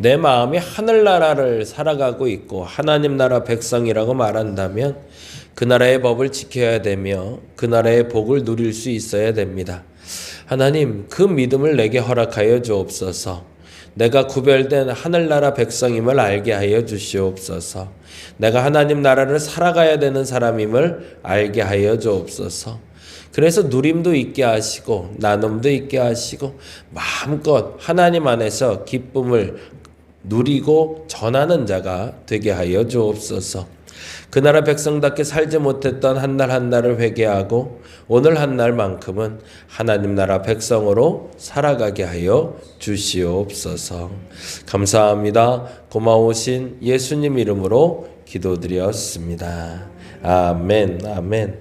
내 마음이 하늘나라를 살아가고 있고 하나님 나라 백성이라고 말한다면 그 나라의 법을 지켜야 되며 그 나라의 복을 누릴 수 있어야 됩니다. 하나님, 그 믿음을 내게 허락하여 주옵소서. 내가 구별된 하늘나라 백성임을 알게 하여 주시옵소서. 내가 하나님 나라를 살아가야 되는 사람임을 알게 하여 주옵소서. 그래서 누림도 있게 하시고 나눔도 있게 하시고 마음껏 하나님 안에서 기쁨을 누리고 전하는 자가 되게 하여 주옵소서. 그 나라 백성답게 살지 못했던 한 날 한 날을 회개하고 오늘 한 날만큼은 하나님 나라 백성으로 살아가게 하여 주시옵소서. 감사합니다. 고마우신 예수님 이름으로 기도드렸습니다. 아멘, 아멘.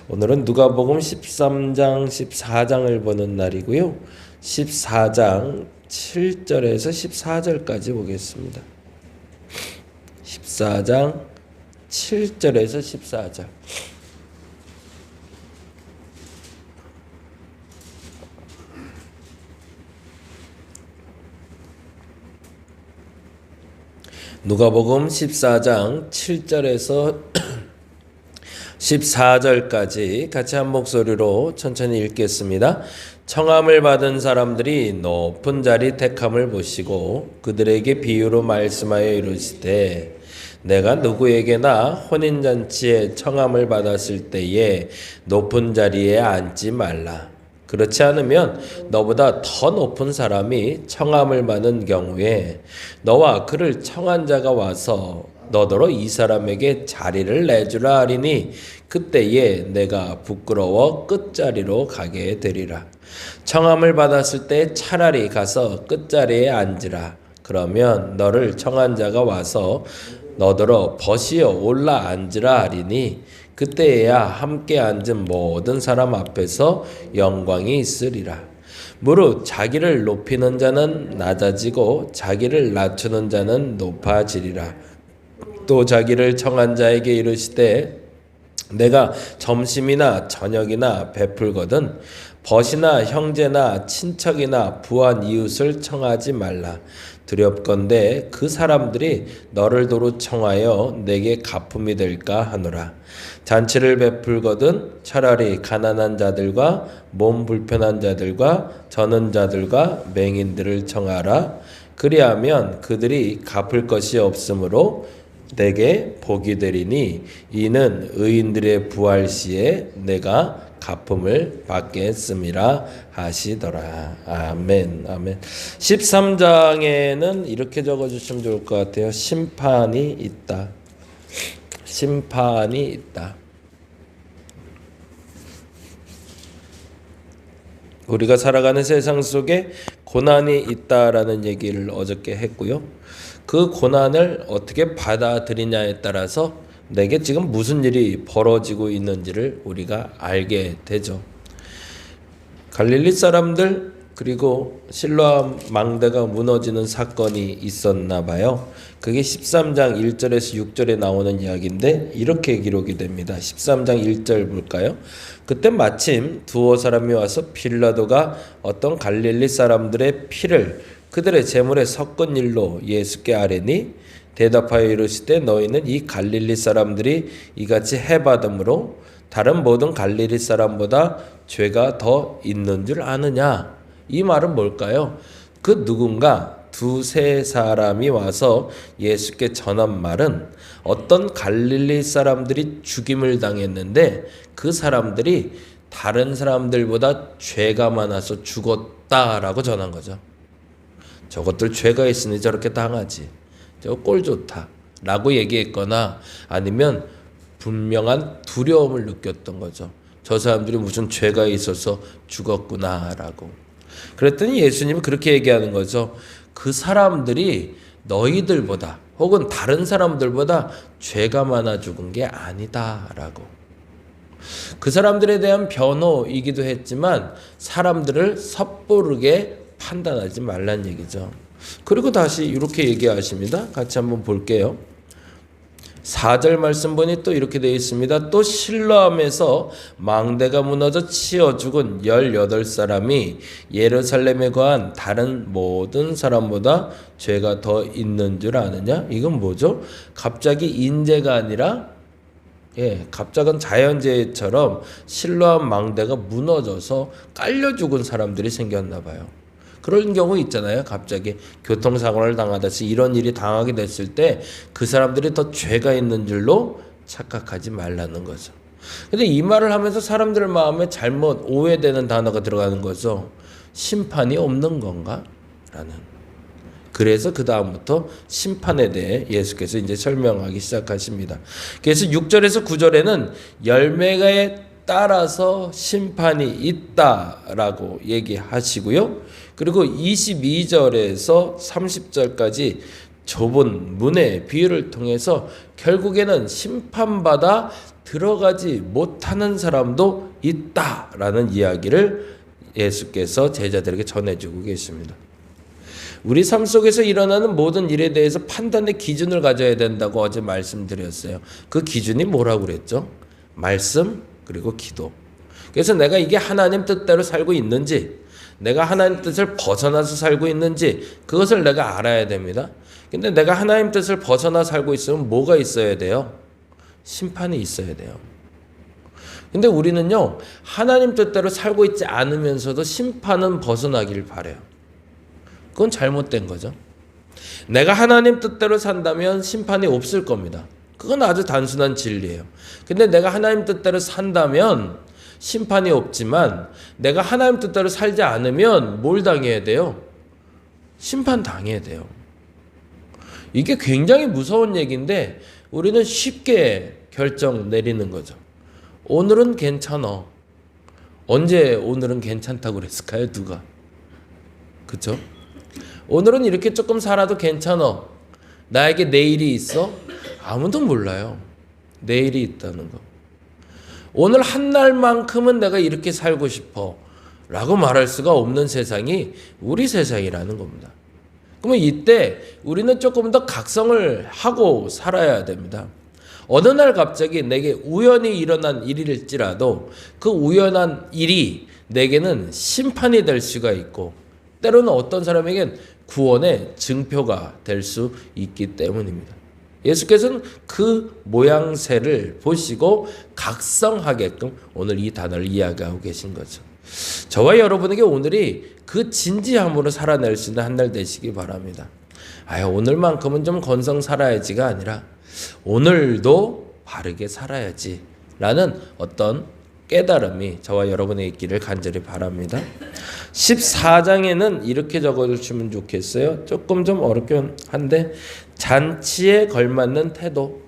오늘은 누가복음 13장, 14장을 보는 날이고요. 14장 7절에서 14절까지 보겠습니다. 14장 7절에서 14절. 누가복음 14장 7절에서 14절까지 같이 한 목소리로 천천히 읽겠습니다. 청함을 받은 사람들이 높은 자리 택함을 보시고 그들에게 비유로 말씀하여 이르시되 내가 누구에게나 혼인잔치에 청함을 받았을 때에 높은 자리에 앉지 말라. 그렇지 않으면 너보다 더 높은 사람이 청함을 받은 경우에 너와 그를 청한 자가 와서 너더러 이 사람에게 자리를 내주라 하리니 그때에 내가 부끄러워 끝자리로 가게 되리라. 청함을 받았을 때 차라리 가서 끝자리에 앉으라. 그러면 너를 청한 자가 와서 너더러 벗이어 올라 앉으라 하리니 그때에야 함께 앉은 모든 사람 앞에서 영광이 있으리라. 무릇 자기를 높이는 자는 낮아지고 자기를 낮추는 자는 높아지리라. 또 자기를 청한 자에게 이르시되 내가 점심이나 저녁이나 베풀거든 벗이나 형제나 친척이나 부한 이웃을 청하지 말라. 두렵건대 그 사람들이 너를 도로 청하여 내게 가품이 될까 하노라. 잔치를 베풀거든 차라리 가난한 자들과 몸 불편한 자들과 저는 자들과 맹인들을 청하라. 그리하면 그들이 갚을 것이 없으므로 내게 복이 되리니 이는 의인들의 부활 시에 내가 가품을 받겠음이라 하시더라. 아멘, 아멘. 13장에는 이렇게 적어주시면 좋을 것 같아요. 심판이 있다. 심판이 있다. 우리가 살아가는 세상 속에 고난이 있다라는 얘기를 어저께 했고요. 그 고난을 어떻게 받아들이냐에 따라서 내게 지금 무슨 일이 벌어지고 있는지를 우리가 알게 되죠. 갈릴리 사람들 그리고 실로암 망대가 무너지는 사건이 있었나 봐요. 그게 13장 1절에서 6절에 나오는 이야기인데 이렇게 기록이 됩니다. 13장 1절 볼까요? 그때 마침 두어 사람이 와서 빌라도가 어떤 갈릴리 사람들의 피를 그들의 제물에 섞은 일로 예수께 아뢰니 대답하여 이르시되 너희는 이 갈릴리 사람들이 이같이 해받음으로 다른 모든 갈릴리 사람보다 죄가 더 있는 줄 아느냐? 이 말은 뭘까요? 그 누군가 두세 사람이 와서 예수께 전한 말은 어떤 갈릴리 사람들이 죽임을 당했는데 그 사람들이 다른 사람들보다 죄가 많아서 죽었다라고 전한 거죠. 저것들 죄가 있으니 저렇게 당하지. 저거 꼴 좋다 라고 얘기했거나 아니면 분명한 두려움을 느꼈던 거죠. 저 사람들이 무슨 죄가 있어서 죽었구나 라고. 그랬더니 예수님이 그렇게 얘기하는 거죠. 그 사람들이 너희들보다 혹은 다른 사람들보다 죄가 많아 죽은 게 아니다 라고. 그 사람들에 대한 변호이기도 했지만 사람들을 섣부르게 판단하지 말란 얘기죠. 그리고 다시 이렇게 얘기하십니다. 같이 한번 볼게요. 4절 말씀 보니 또 이렇게 되어 있습니다. 또 실로암에서 망대가 무너져 치어 죽은 18사람이 예루살렘에 거한 다른 모든 사람보다 죄가 더 있는 줄 아느냐? 이건 뭐죠? 갑자기 인재가 아니라 갑작은 자연재해처럼 실로암 망대가 무너져서 깔려 죽은 사람들이 생겼나 봐요. 그런 경우 있잖아요. 갑자기 교통사고를 당하듯이 이런 일이 당하게 됐을 때 그 사람들이 더 죄가 있는 줄로 착각하지 말라는 거죠. 근데 이 말을 하면서 사람들 마음에 잘못 오해되는 단어가 들어가는 거죠. 심판이 없는 건가? 라는. 그래서 그 다음부터 심판에 대해 예수께서 이제 설명하기 시작하십니다. 그래서 6절에서 9절에는 열매가에 따라서 심판이 있다라고 얘기하시고요. 그리고 22절에서 30절까지 좁은 문의 비유를 통해서 결국에는 심판받아 들어가지 못하는 사람도 있다라는 이야기를 예수께서 제자들에게 전해주고 계십니다. 우리 삶 속에서 일어나는 모든 일에 대해서 판단의 기준을 가져야 된다고 어제 말씀드렸어요. 그 기준이 뭐라고 그랬죠? 말씀 그리고 기도. 그래서 내가 이게 하나님 뜻대로 살고 있는지, 내가 하나님 뜻을 벗어나서 살고 있는지 그것을 내가 알아야 됩니다. 근데 내가 하나님 뜻을 벗어나 살고 있으면 뭐가 있어야 돼요? 심판이 있어야 돼요. 근데 우리는요, 하나님 뜻대로 살고 있지 않으면서도 심판은 벗어나길 바래요. 그건 잘못된 거죠. 내가 하나님 뜻대로 산다면 심판이 없을 겁니다. 그건 아주 단순한 진리예요. 근데 내가 하나님 뜻대로 산다면 심판이 없지만 내가 하나님 뜻대로 살지 않으면 뭘 당해야 돼요? 심판 당해야 돼요. 이게 굉장히 무서운 얘기인데 우리는 쉽게 결정 내리는 거죠. 오늘은 괜찮아. 언제 오늘은 괜찮다고 그랬을까요? 누가? 그쵸? 오늘은 이렇게 조금 살아도 괜찮아. 나에게 내일이 있어? 아무도 몰라요. 내일이 있다는 거. 오늘 한 날만큼은 내가 이렇게 살고 싶어 라고 말할 수가 없는 세상이 우리 세상이라는 겁니다. 그러면 이때 우리는 조금 더 각성을 하고 살아야 됩니다. 어느 날 갑자기 내게 우연히 일어난 일일지라도 그 우연한 일이 내게는 심판이 될 수가 있고 때로는 어떤 사람에겐 구원의 증표가 될 수 있기 때문입니다. 예수께서는 그 모양새를 보시고 각성하게끔 오늘 이 단어를 이야기하고 계신 거죠. 저와 여러분에게 오늘이 그 진지함으로 살아낼 수 있는 한 날 되시기 바랍니다. 오늘만큼은 좀 건성 살아야지가 아니라 오늘도 바르게 살아야지 라는 어떤 깨달음이 저와 여러분의 있기를 간절히 바랍니다. 14장에는 이렇게 적어주시면 좋겠어요. 조금 좀 어렵긴 한데 잔치에 걸맞는 태도.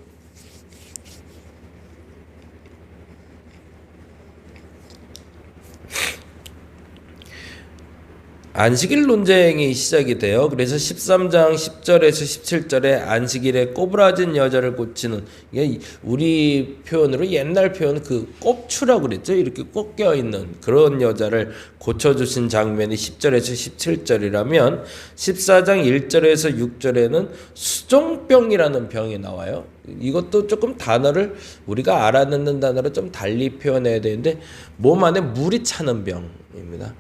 안식일 논쟁이 시작이 돼요. 그래서 13장 10절에서 17절에 안식일에 꼬부라진 여자를 고치는, 이게 우리 표현으로 옛날 표현 그 꼽추라고 그랬죠. 이렇게 꽂혀 있는 그런 여자를 고쳐주신 장면이 10절에서 17절이라면 14장 1절에서 6절에는 수종병이라는 병이 나와요. 이것도 조금 단어를 우리가 알아듣는 단어로 좀 달리 표현해야 되는데 몸 안에 물이 차는 병입니다.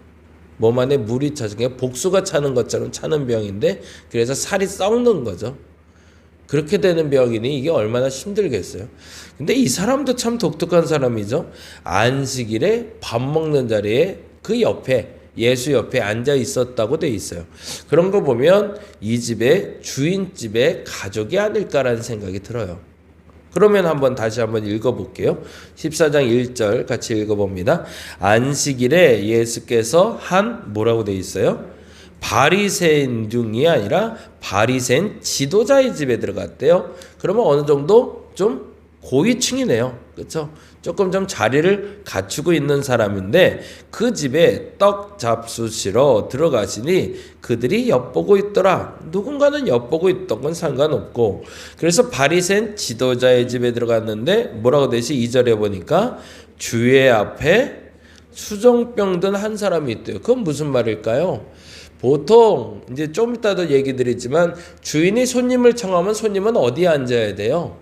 몸 안에 물이 차서 그냥 복수가 차는 것처럼 차는 병인데 그래서 살이 썩는 거죠. 그렇게 되는 병이니 이게 얼마나 힘들겠어요. 근데 이 사람도 참 독특한 사람이죠. 안식일에 밥 먹는 자리에 그 옆에 예수 옆에 앉아 있었다고 돼 있어요. 그런 거 보면 이 집의 주인집의 가족이 아닐까라는 생각이 들어요. 그러면 다시 한번 읽어볼게요. 14장 1절 같이 읽어봅니다. 안식일에 예수께서 뭐라고 돼 있어요? 바리새인 중이 아니라 바리새인 지도자의 집에 들어갔대요. 그러면 어느 정도 좀 고위층이네요. 그렇죠? 조금 좀 자리를 갖추고 있는 사람인데 그 집에 떡 잡수시러 들어가시니 그들이 엿보고 있더라. 누군가는 엿보고 있던 건 상관없고 그래서 바리새인 지도자의 집에 들어갔는데 뭐라고 되지? 2절에 보니까 주의 앞에 수종병 든 한 사람이 있대요. 그건 무슨 말일까요? 보통 이제 좀 이따도 얘기 드리지만 주인이 손님을 청하면 손님은 어디에 앉아야 돼요?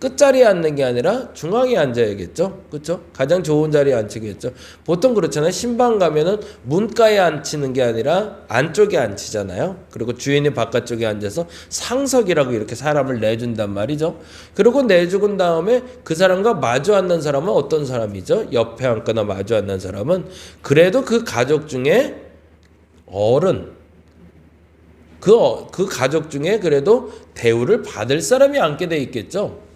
끝자리에 앉는 게 아니라 중앙에 앉아야겠죠. 그렇죠? 가장 좋은 자리에 앉히겠죠. 보통 그렇잖아요. 신방 가면은 문가에 앉히는 게 아니라 안쪽에 앉히잖아요. 그리고 주인이 바깥쪽에 앉아서 상석이라고 이렇게 사람을 내준단 말이죠. 그리고 내주고 다음에 그 사람과 마주 앉는 사람은 어떤 사람이죠? 옆에 앉거나 마주 앉는 사람은 그래도 그 가족 중에 어른, 그 가족 중에 그래도 대우를 받을 사람이 앉게 돼 있겠죠.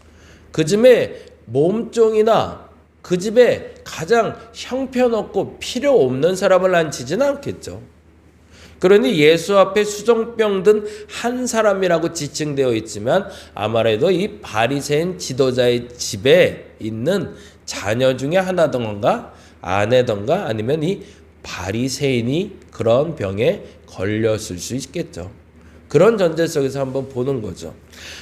그 집에 몸종이나 그 집에 가장 형편없고 필요 없는 사람을 앉히지는 않겠죠. 그러니 예수 앞에 수정병 든 한 사람이라고 지칭되어 있지만 아무래도 이 바리새인 지도자의 집에 있는 자녀 중에 하나던가 아내던가 아니면 이 바리새인이 그런 병에 걸렸을 수 있겠죠. 그런 전제 속에서 한번 보는 거죠.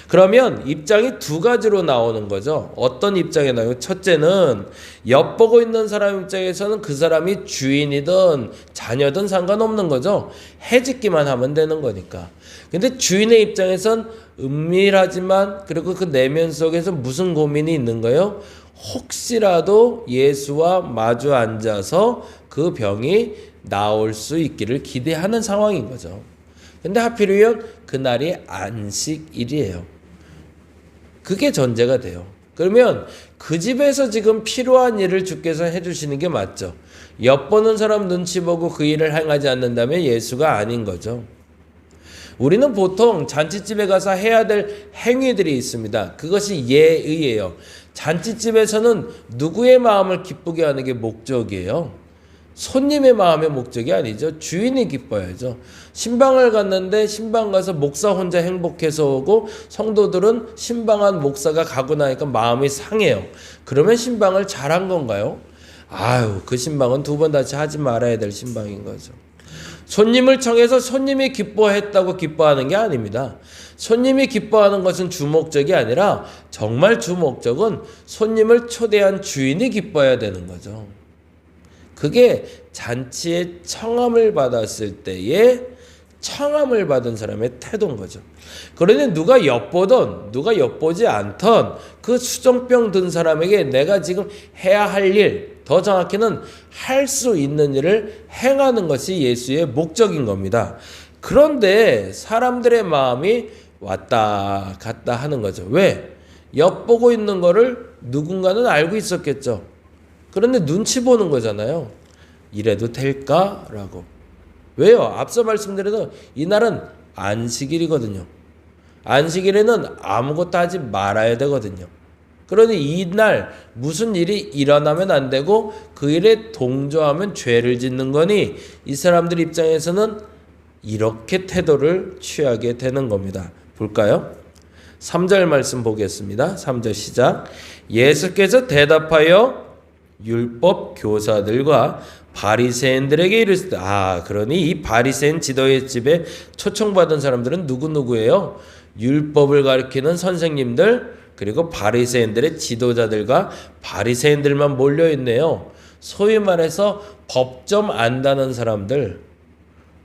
그러면 입장이 두 가지로 나오는 거죠. 어떤 입장에 나와요? 첫째는 엿보고 있는 사람 입장에서는 그 사람이 주인이든 자녀든 상관없는 거죠. 해짓기만 하면 되는 거니까. 근데 주인의 입장에선 은밀하지만 그리고 그 내면 속에서 무슨 고민이 있는 거예요? 혹시라도 예수와 마주 앉아서 그 병이 나올 수 있기를 기대하는 상황인 거죠. 근데 하필이면 그날이 안식일이에요. 그게 전제가 돼요. 그러면 그 집에서 지금 필요한 일을 주께서 해주시는 게 맞죠. 엿보는 사람 눈치 보고 그 일을 행하지 않는다면 예수가 아닌 거죠. 우리는 보통 잔치집에 가서 해야 될 행위들이 있습니다. 그것이 예의예요. 잔치집에서는 누구의 마음을 기쁘게 하는 게 목적이에요. 손님의 마음의 목적이 아니죠. 주인이 기뻐야죠. 신방을 갔는데 신방 가서 목사 혼자 행복해서 오고 성도들은 신방한 목사가 가고 나니까 마음이 상해요. 그러면 신방을 잘한 건가요? 아유, 그 신방은 두 번 다시 하지 말아야 될 신방인 거죠. 손님을 청해서 손님이 기뻐했다고 기뻐하는 게 아닙니다. 손님이 기뻐하는 것은 주목적이 아니라 정말 주목적은 손님을 초대한 주인이 기뻐해야 되는 거죠. 그게 잔치에 청함을 받았을 때에 청함을 받은 사람의 태도인 거죠. 그러니 누가 엿보던 누가 엿보지 않던 그 수정병 든 사람에게 내가 지금 해야 할 일, 더 정확히는 할 수 있는 일을 행하는 것이 예수의 목적인 겁니다. 그런데 사람들의 마음이 왔다 갔다 하는 거죠. 왜? 엿보고 있는 거를 누군가는 알고 있었겠죠. 그런데 눈치 보는 거잖아요. 이래도 될까라고. 왜요? 앞서 말씀드려도 이날은 안식일이거든요. 안식일에는 아무것도 하지 말아야 되거든요. 그러니 이날 무슨 일이 일어나면 안 되고 그 일에 동조하면 죄를 짓는 거니 이 사람들 입장에서는 이렇게 태도를 취하게 되는 겁니다. 볼까요? 3절 말씀 보겠습니다. 3절 시작. 예수께서 대답하여 율법 교사들과 바리새인들에게 이르시되, 그러니 이 바리새인 지도의 집에 초청받은 사람들은 누구예요? 율법을 가르치는 선생님들, 그리고 바리새인들의 지도자들과 바리새인들만 몰려 있네요. 소위 말해서 법 좀 안다는 사람들,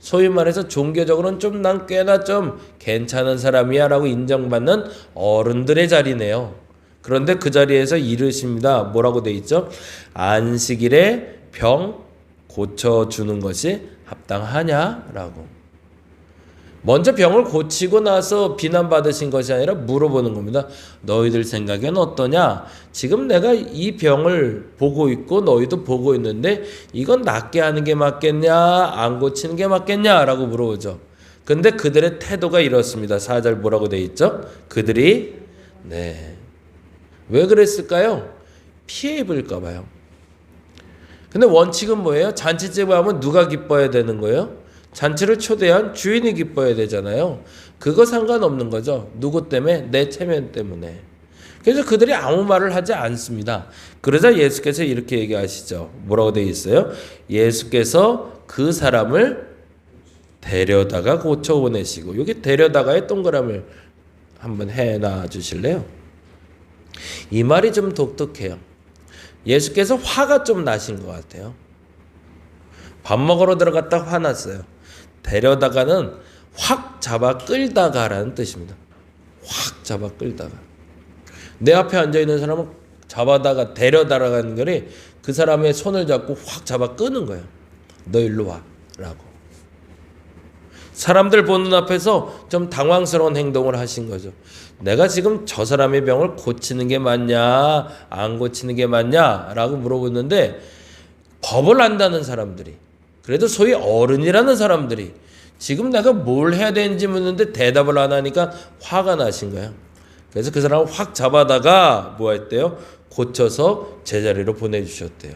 소위 말해서 종교적으로는 좀 난 꽤나 좀 괜찮은 사람이야 라고 인정받는 어른들의 자리네요. 그런데 그 자리에서 이르십니다. 뭐라고 돼 있죠? 안식일에 병 고쳐주는 것이 합당하냐라고. 먼저 병을 고치고 나서 비난받으신 것이 아니라 물어보는 겁니다. 너희들 생각엔 어떠냐? 지금 내가 이 병을 보고 있고 너희도 보고 있는데 이건 낫게 하는 게 맞겠냐? 안 고치는 게 맞겠냐? 라고 물어보죠. 근데 그들의 태도가 이렇습니다. 4절 뭐라고 돼 있죠? 그들이 왜 그랬을까요? 피해 입을까 봐요. 근데 원칙은 뭐예요? 잔치집에 하면 누가 기뻐해야 되는 거예요? 잔치를 초대한 주인이 기뻐해야 되잖아요. 그거 상관없는 거죠. 누구 때문에? 내 체면 때문에. 그래서 그들이 아무 말을 하지 않습니다. 그러자 예수께서 이렇게 얘기하시죠. 뭐라고 되어 있어요? 예수께서 그 사람을 데려다가 고쳐보내시고, 여기 데려다가의 동그라미를 한번 해놔 주실래요? 이 말이 좀 독특해요. 예수께서 화가 좀 나신 것 같아요. 밥 먹으러 들어갔다 화났어요. 데려다가는 확 잡아 끌다가라는 뜻입니다. 확 잡아 끌다가. 내 앞에 앉아있는 사람은 잡아다가 데려다가는 거니 그 사람의 손을 잡고 확 잡아 끄는 거예요. 너 일로 와 라고. 사람들 보는 앞에서 좀 당황스러운 행동을 하신 거죠. 내가 지금 저 사람의 병을 고치는 게 맞냐 안 고치는 게 맞냐 라고 물어보는데, 법을 안다는 사람들이, 그래도 소위 어른이라는 사람들이 지금 내가 뭘 해야 되는지 묻는데 대답을 안 하니까 화가 나신 거예요. 그래서 그 사람을 확 잡아다가 뭐 했대요? 고쳐서 제자리로 보내주셨대요.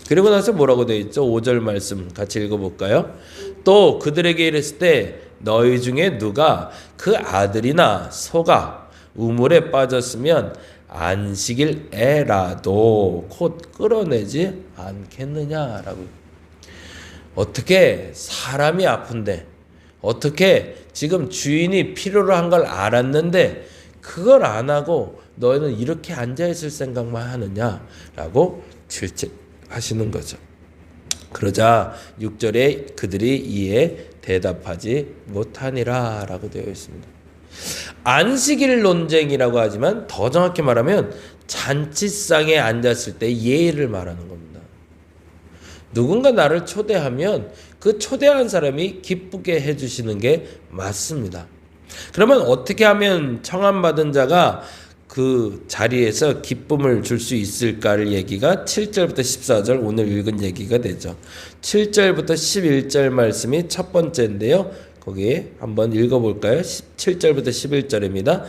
그리고 나서 뭐라고 되어 있죠? 5절 말씀 같이 읽어볼까요? 또 그들에게 이랬을 때 너희 중에 누가 그 아들이나 소가 우물에 빠졌으면 안식일 애라도 곧 끌어내지 않겠느냐라고. 어떻게 사람이 아픈데, 어떻게 지금 주인이 필요로 한 걸 알았는데 그걸 안 하고 너희는 이렇게 앉아있을 생각만 하느냐라고 질책하시는 거죠. 그러자 6절에 그들이 이에 대답하지 못하니라 라고 되어 있습니다. 안식일 논쟁이라고 하지만 더 정확히 말하면 잔치상에 앉았을 때 예의를 말하는 겁니다. 누군가 나를 초대하면 그 초대한 사람이 기쁘게 해주시는 게 맞습니다. 그러면 어떻게 하면 청함받은 자가 그 자리에서 기쁨을 줄 수 있을까를 얘기가 7절부터 14절 오늘 읽은 얘기가 되죠. 7절부터 11절 말씀이 첫 번째인데요. 거기 한번 읽어볼까요? 7절부터 11절입니다.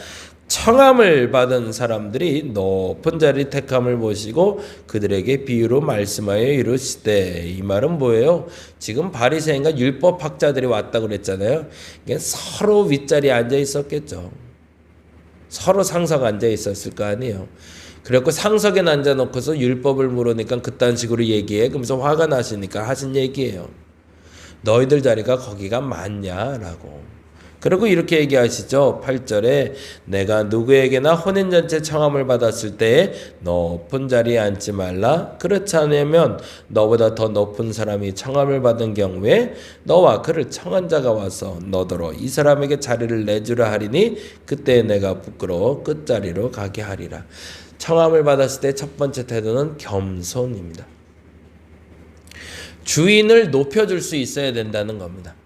청함을 받은 사람들이 높은 자리 택함을 보시고 그들에게 비유로 말씀하여 이르시되, 이 말은 뭐예요? 지금 바리새인과 율법학자들이 왔다고 그랬잖아요. 이게 서로 윗자리에 앉아 있었겠죠. 서로 상석 앉아 있었을 거 아니에요. 그래갖고 상석에 앉아놓고서 율법을 물으니까 그딴 식으로 얘기해. 그러면서 화가 나시니까 하신 얘기예요. 너희들 자리가 거기가 맞냐라고. 그리고 이렇게 얘기하시죠. 8절에 내가 누구에게나 혼인잔치 청함을 받았을 때에 높은 자리에 앉지 말라. 그렇지 않으면 너보다 더 높은 사람이 청함을 받은 경우에 너와 그를 청한 자가 와서 너더러 이 사람에게 자리를 내주라 하리니 그때 내가 부끄러워 끝자리로 가게 하리라. 청함을 받았을 때 첫 번째 태도는 겸손입니다. 주인을 높여줄 수 있어야 된다는 겁니다.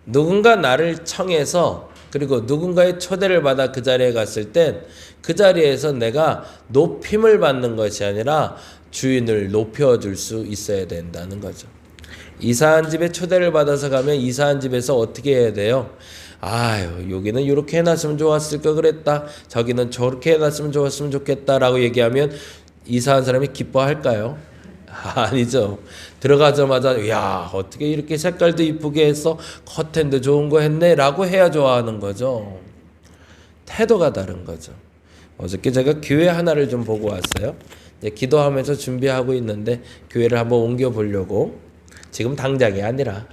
누군가 나를 청해서 그리고 누군가의 초대를 받아 그 자리에 갔을 땐 그 자리에서 내가 높임을 받는 것이 아니라 주인을 높여줄 수 있어야 된다는 거죠. 이사한 집에 초대를 받아서 가면 이사한 집에서 어떻게 해야 돼요? 아유, 여기는 이렇게 해놨으면 좋았을 거 그랬다, 저기는 저렇게 해놨으면 좋았으면 좋겠다라고 얘기하면 이사한 사람이 기뻐할까요? 아니죠. 들어가자마자 야, 어떻게 이렇게 색깔도 이쁘게 했어, 커튼도 좋은 거 했네 라고 해야 좋아하는 거죠. 태도가 다른 거죠. 어저께 제가 교회 하나를 좀 보고 왔어요. 이제 기도하면서 준비하고 있는데 교회를 한번 옮겨보려고. 지금 당장이 아니라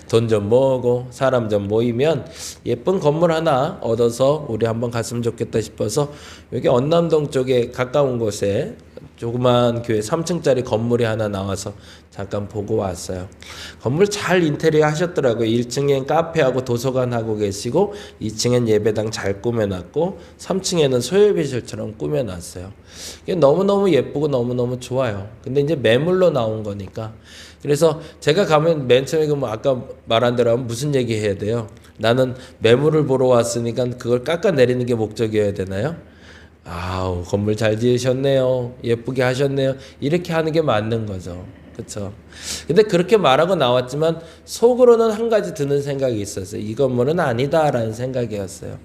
돈 좀 모으고 사람 좀 모이면 예쁜 건물 하나 얻어서 우리 한번 갔으면 좋겠다 싶어서 여기 언남동 쪽에 가까운 곳에 조그만 교회 3층짜리 건물이 하나 나와서 잠깐 보고 왔어요. 건물 잘 인테리어 하셨더라고요. 1층엔 카페하고 도서관 하고 계시고 2층엔 예배당 잘 꾸며놨고 3층에는 소요비실처럼 꾸며놨어요. 이게 너무너무 예쁘고 너무너무 좋아요. 근데 이제 매물로 나온 거니까. 그래서 제가 가면 맨 처음에 뭐 아까 말한 대로 하면 무슨 얘기 해야 돼요? 나는 매물을 보러 왔으니까 그걸 깎아내리는 게 목적이어야 되나요? 아우, 건물 잘 지으셨네요. 예쁘게 하셨네요. 이렇게 하는 게 맞는 거죠. 그렇죠? 근데 그렇게 말하고 나왔지만 속으로는 한 가지 드는 생각이 있었어요. 이 건물은 아니다라는 생각이었어요.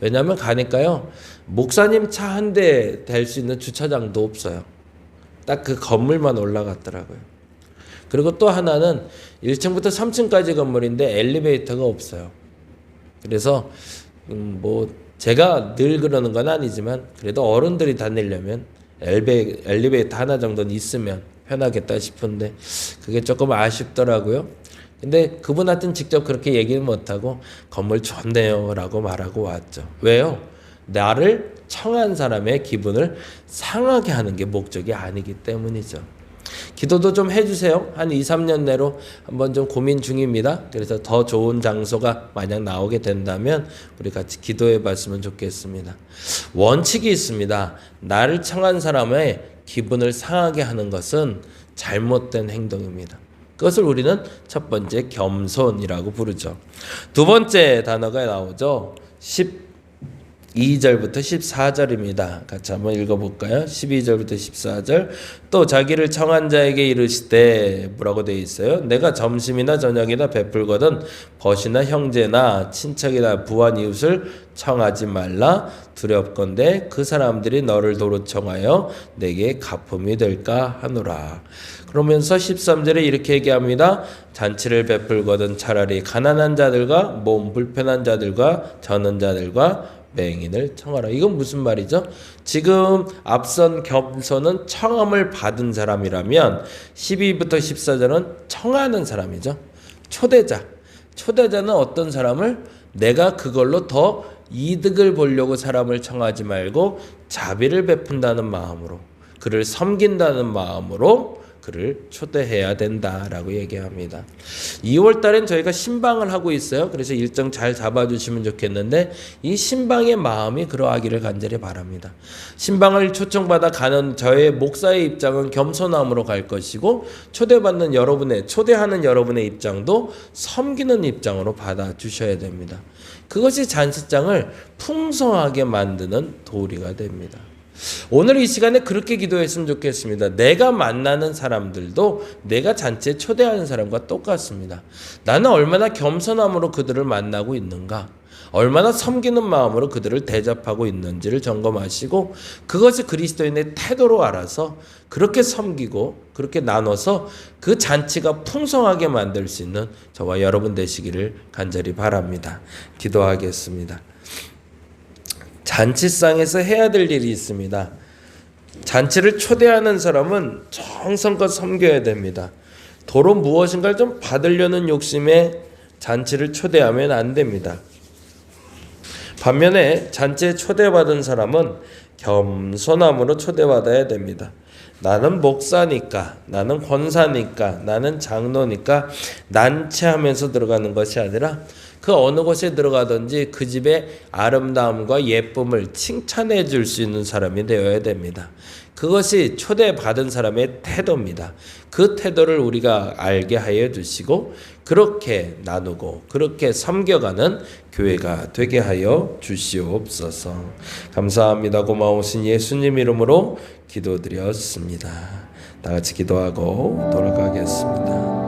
왜냐하면 가니까요, 목사님 차 한 대 댈 수 있는 주차장도 없어요. 딱 그 건물만 올라갔더라고요. 그리고 또 하나는 1층부터 3층까지 건물인데 엘리베이터가 없어요. 그래서 뭐 제가 늘 그러는 건 아니지만 그래도 어른들이 다니려면 엘리베이터 하나 정도는 있으면 편하겠다 싶은데 그게 조금 아쉽더라고요. 근데 그분한테는 직접 그렇게 얘기는 못하고 건물 좋네요 라고 말하고 왔죠. 왜요? 나를 청한 사람의 기분을 상하게 하는 게 목적이 아니기 때문이죠. 기도도 좀 해주세요. 한 2, 3년 내로 한번 좀 고민 중입니다. 그래서 더 좋은 장소가 만약 나오게 된다면 우리 같이 기도해 봤으면 좋겠습니다. 원칙이 있습니다. 나를 청한 사람의 기분을 상하게 하는 것은 잘못된 행동입니다. 그것을 우리는 첫 번째 겸손이라고 부르죠. 두 번째 단어가 나오죠. 12절부터 14절입니다. 같이 한번 읽어볼까요? 12절부터 14절. 또 자기를 청한 자에게 이르시되 뭐라고 되어 있어요? 내가 점심이나 저녁이나 베풀거든 벗이나 형제나 친척이나 부한 이웃을 청하지 말라. 두렵건대 그 사람들이 너를 도로 청하여 내게 가품이 될까 하노라. 그러면서 13절에 이렇게 얘기합니다. 잔치를 베풀거든 차라리 가난한 자들과 몸 불편한 자들과 저는 자들과 맹인을 청하라. 이건 무슨 말이죠? 지금 앞선 겸손은 청함을 받은 사람이라면 12부터 14절은 청하는 사람이죠. 초대자는 어떤 사람을 내가 그걸로 더 이득을 보려고 사람을 청하지 말고 자비를 베푼다는 마음으로 그를 섬긴다는 마음으로 그를 초대해야 된다라고 얘기합니다. 2월 달엔 저희가 신방을 하고 있어요. 그래서 일정 잘 잡아주시면 좋겠는데 이 신방의 마음이 그러하기를 간절히 바랍니다. 신방을 초청받아 가는 저의 목사의 입장은 겸손함으로 갈 것이고 초대하는 여러분의 입장도 섬기는 입장으로 받아주셔야 됩니다. 그것이 잔치장을 풍성하게 만드는 도리가 됩니다. 오늘 이 시간에 그렇게 기도했으면 좋겠습니다. 내가 만나는 사람들도 내가 잔치에 초대하는 사람과 똑같습니다. 나는 얼마나 겸손함으로 그들을 만나고 있는가, 얼마나 섬기는 마음으로 그들을 대접하고 있는지를 점검하시고 그것이 그리스도인의 태도로 알아서 그렇게 섬기고 그렇게 나눠서 그 잔치가 풍성하게 만들 수 있는 저와 여러분 되시기를 간절히 바랍니다. 기도하겠습니다. 잔치상에서 해야 될 일이 있습니다. 잔치를 초대하는 사람은 정성껏 섬겨야 됩니다. 도로 무엇인가를 좀 받으려는 욕심에 잔치를 초대하면 안 됩니다. 반면에 잔치에 초대받은 사람은 겸손함으로 초대받아야 됩니다. 나는 목사니까, 나는 권사니까, 나는 장로니까 난치하면서 들어가는 것이 아니라 그 어느 곳에 들어가든지 그 집의 아름다움과 예쁨을 칭찬해 줄 수 있는 사람이 되어야 됩니다. 그것이 초대받은 사람의 태도입니다. 그 태도를 우리가 알게 하여 주시고 그렇게 나누고 그렇게 섬겨가는 교회가 되게 하여 주시옵소서. 감사합니다. 고마우신 예수님 이름으로 기도드렸습니다. 다 같이 기도하고 돌아가겠습니다.